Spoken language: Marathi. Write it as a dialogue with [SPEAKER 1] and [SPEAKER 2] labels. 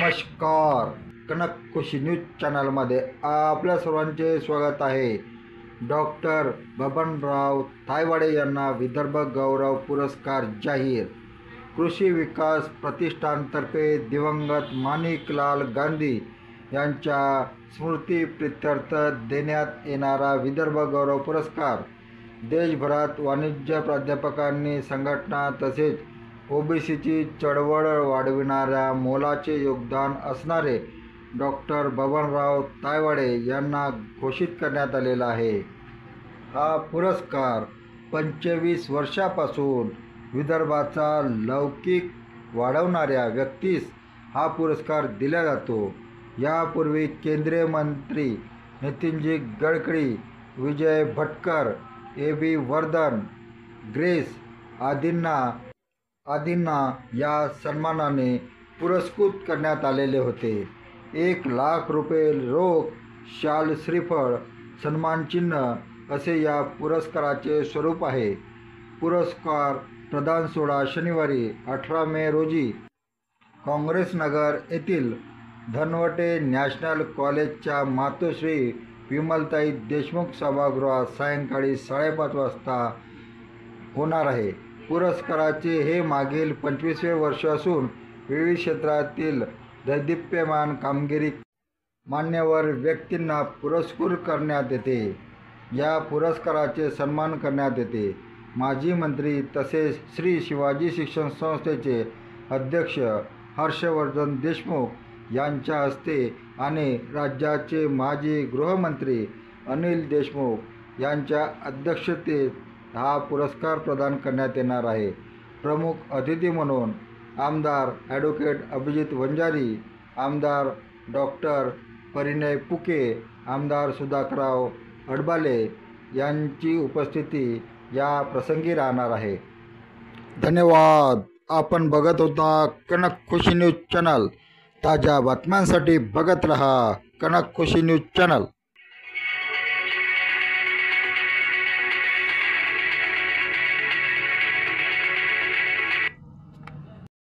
[SPEAKER 1] नमस्कार. कनक खुशी न्यूज चॅनलमध्ये आपल्या सर्वांचे स्वागत आहे. डॉक्टर बबनराव तायवाडे यांना विदर्भ गौरव पुरस्कार जाहीर. कृषी विकास प्रतिष्ठानतर्फे दिवंगत माणिकलाल गांधी यांच्या स्मृतीप्रित्यर्थ देण्यात येणारा विदर्भ गौरव पुरस्कार देशभरात वाणिज्य प्राध्यापकांनी, संघटना तसेच ओबीसीची चळवळ वाढविणाऱ्या मोलाचे योगदान असणारे डॉक्टर बबनराव तायवाडे यांना घोषित करण्यात आलेला आहे. हा पुरस्कार 25 वर्षापासून विदर्भाचा लौकिक वाढवणाऱ्या व्यक्तीस हा पुरस्कार दिला जातो. यापूर्वी केंद्रीय मंत्री नितीनजी गडकरी, विजय भटकर, ए.बी. वर्धन, ग्रेस आदींना या सन्मानाने पुरस्कृत करण्यात आलेले होते. 1 लाख रुपये रोख, शाल, श्रीफळ, सन्मानचिन्ह असे या पुरस्काराचे स्वरूप आहे. पुरस्कार प्रदान सोहळा शनिवारी 18 मे रोजी काँग्रेसनगर येथील धनवटे नॅशनल कॉलेजच्या मातोश्री विमलताई देशमुख सभागृहात सायंकाळी 5:30 वाजता होणार आहे. पुरस्काराचे हे मागील 25वे वर्ष असून विविध क्षेत्रातील दैदिप्यमान कामगिरी मान्यवर व्यक्तींना पुरस्कृत करण्यात येते. या पुरस्काराचे सन्मान करण्यात येते. माजी मंत्री तसेच श्री शिवाजी शिक्षण संस्थेचे अध्यक्ष हर्षवर्धन देशमुख यांच्या हस्ते आणि राज्याचे माजी गृहमंत्री अनिल देशमुख यांच्या अध्यक्षतेत हा पुरस्कार प्रदान करण्यात येणार आहे. प्रमुख अतिथी म्हणून आमदार ॲडव्होकेट अभिजित वंजारी, आमदार डॉक्टर परिणय फुके, आमदार सुधाकरराव अडबाले यांची उपस्थिती या प्रसंगी राहणार आहे. धन्यवाद. आपण बघत होता कनक खुशी न्यूज चॅनल. ताज्या बातम्यांसाठी बघत रहा कनक खुशी न्यूज चॅनल.